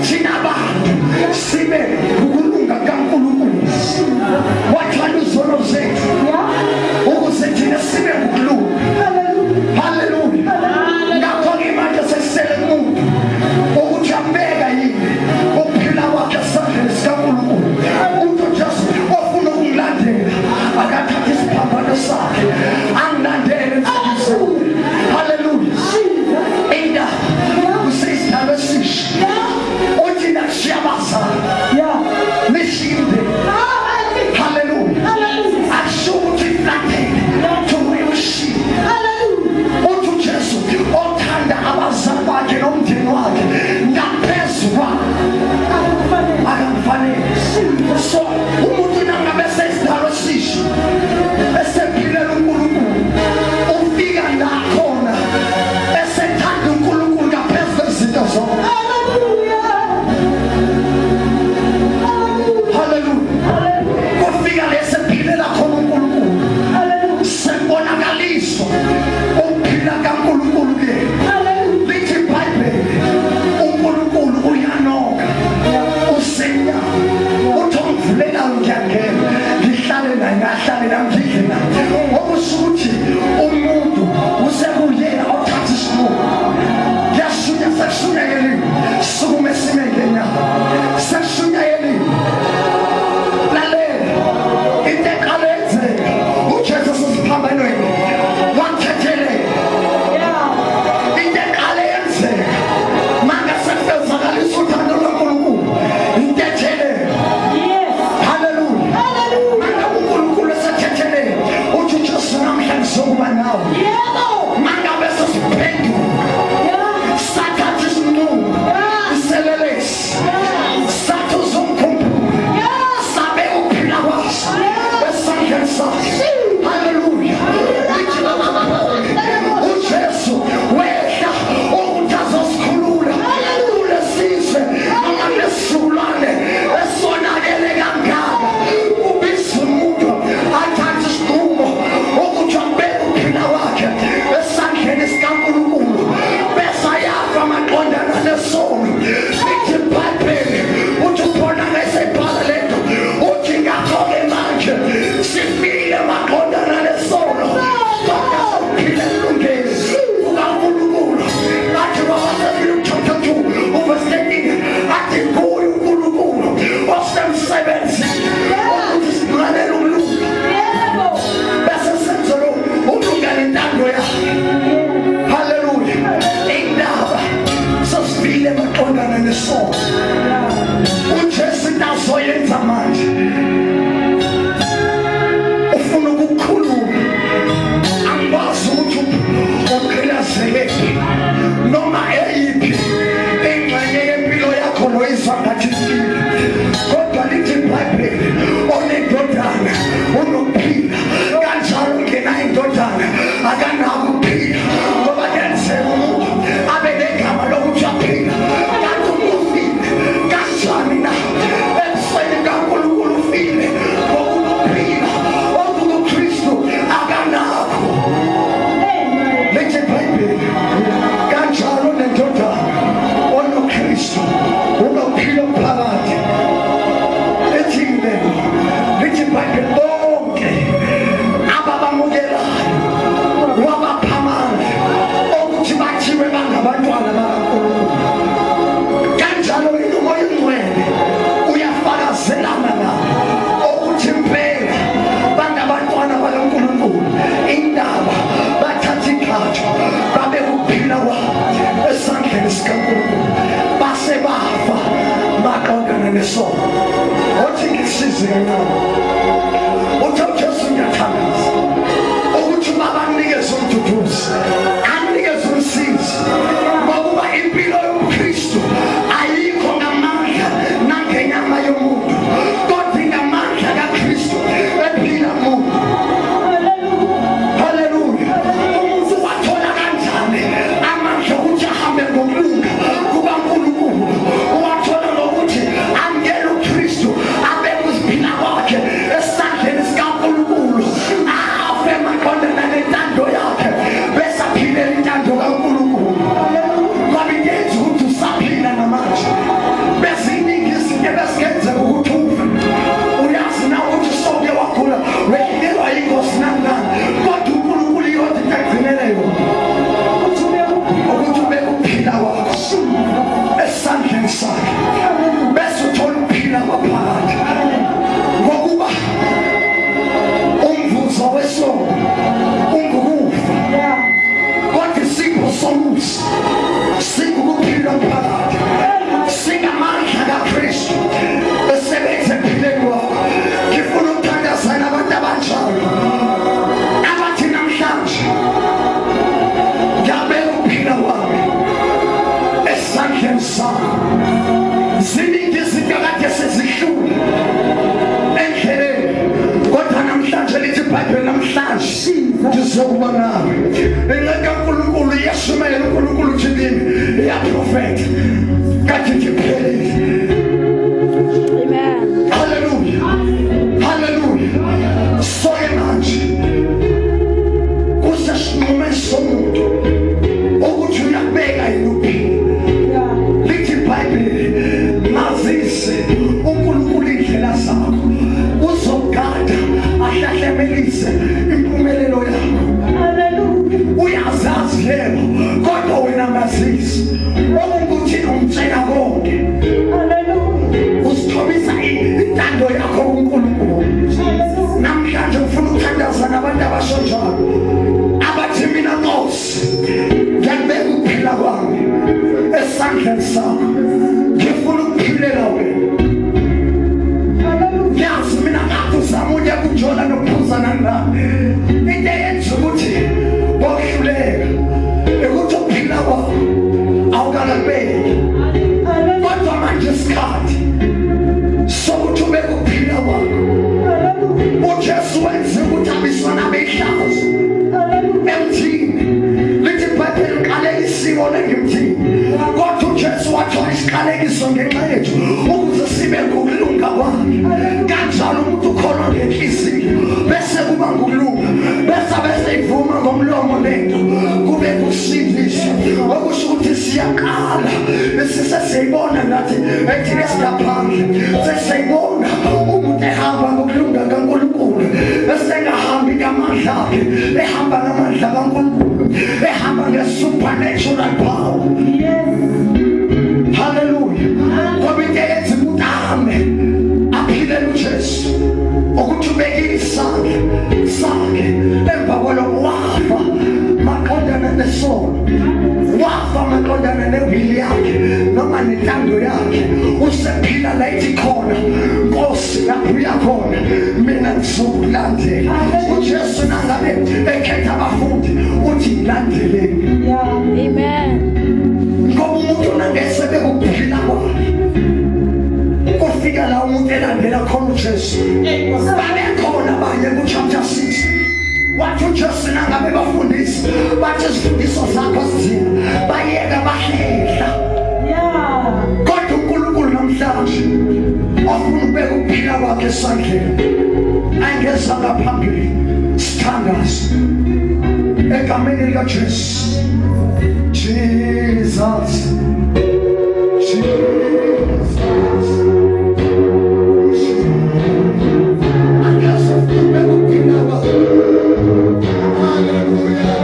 Chinaba uxolo izangathini kodwa lithi iBhayibheli onendodana unokuphila kanjalo ngena indodana akanako ukuphila ngoba kenzeka umuntu abe negama lokuthi aphila kanti ufile kanjani na ebusweni kaNkulunkulu ufile ngokuphila okuKristu akanako lithi iBhayibheli kanjalo nendodana onoKristu unophilo phakathi ethile lithi iBhayibheli bonke ababamukelayo wabaphamana ukuthi bathiwe bangabantwana bakaNkulunkulu kanjalo uMoya Oyingcwele uyafakazelana nabo ukuthi impela bangabantwana bakaNkulunkulu indaba bathatha ikhathi babe ukuphila kwabo esandleni sikaNkulunkulu base bafa baqondana nesono othi ngisize nabo uthi uJesu ngiyathandaza ukuthi babanikeze umduduzi anikeze umsizi ngokuba impilo yobuKristu ayikho ngamandla nangenyama yomuntu kodwa ngamandla kaKristu ephila umuntu. Haleluya. Umuntu wathola kanjani amandla ukuthi ahambe ngokulunga kukaNkulunkulu? Wathola ngokuthi amkele uKristu abe kuziphila kwakhe esandleni sikaNkulunkulu afe maqondana nentando yakhe bese aphilela intando kaNkulunkulu. Ngoba ingenzi ukuthi usaphila namanje beziningi izinto ebezingenzeka ukuthi ufe uyazi na ukuthi sonke wagula wehlelwa yingozi nangani kodwa uNkulunkulu yodwa into agcinele yona ukuthi ube ukuphila kwakho esandleni sakhe bese uthola ukuphila kwaphakathi ngokuba umvuzo wesono ungukufa kodwa isipho somusa singukuphila phakathi singamandla kaKristu esebenza empilweni wakho. Ngifuna ukuthandazana abantu abanjalo abathi namhlanje ngiyabeka ukuphila kwami esandleni sakho. Ziningi izinto kade sezihlule endleleni kodwa namhlanje lithi iBhayibheli namhlanje ndizokuba nawe. Inceka kaNkulunkulu iyashumayela uNkulunkulu uthi kimi iyaprofetha kade ngiphelile. Amen. Hallelujah. Hallelujah. Soke manje kusesinqumo somuntu ukuthi uyabeka yini lithi iBhayibheli mazise uNkulunkulu indlela zakho uzogada ahlahlemelise impumelelo yakho. Uyazazi lelo kodwa wena mazisi ukuthi umtshela konke usithobisa intando yakho kuNkulunkulu. Namhlanje ufuna ukuthandaza nabantu abashonjalo abathi mina Nkosi ngiyabeka ukuphila kwami esandleni sakho ngifuna ukuphilela wena. Ngiyazi mina kade uzama uya kuJona nokuphuzana nami into eyenza ukuthi bohluleka ukuthi ukuphila kwakho awukalabeki kodwa manje isikhathi sokuthi ube ukuphila kwakho uJesu wenze ukuthi abisana behlazo emthini. Lithi iBhayibheli iqalekisiwe ngemthini kodwa uJesu wathola isiqalekiso ngenxa yethu ukuze sibe ngokulunga kwakhe. Kanjalo umuntu ukholwa ngenhliziyo bese kuba ngokulunga bese ivuma ngomlomo lento kube kusiviswa okusho ukuthi siyaqala bese sesiyibona ngathi ethile siyaphandle sesiyibona umuntu ehamba ngokulunga kaNkulunkulu bese engahambi ngamandla akhe ehamba ngamandla kaNkulunkulu ehamba nge-supernatural power. Hallelujah. Ngoba into eyenza umuntu ahambe aphilela uJesu ukuthi ubekile isandla sakhe emva kwalokho wafa maqondana nesono wafa maqondana nevili yakhe noma nentando yakhe usephila la ithi khona Nkosi lapho uyakhona mina ngizokulandela. uJesu nangabe ekhetha abafundi uthi ngilandeleni. Amen. Ngoba umuntu nangesebe ukuphila kwakhe elandela khona uJesu babekhona abanye kuchapter 6 wathi uJesu nangabe bafundisi bathi izifundiso zakho zina bayeka bahlela kodwa uNkulunkulu namhlanje afuna ukubeka ukuphila kwakhe esandleni angeza ngaphambili sithandaze egameni likaJesu. Jesus, Jesus, angeza ukubeka ukuphila kwakhe. Hallelujah.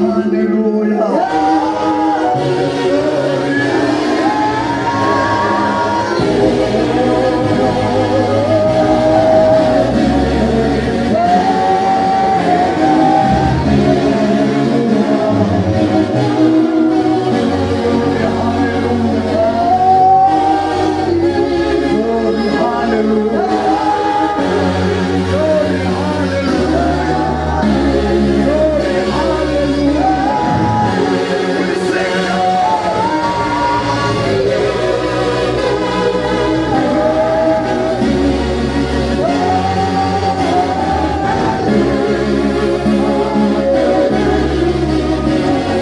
Hallelujah.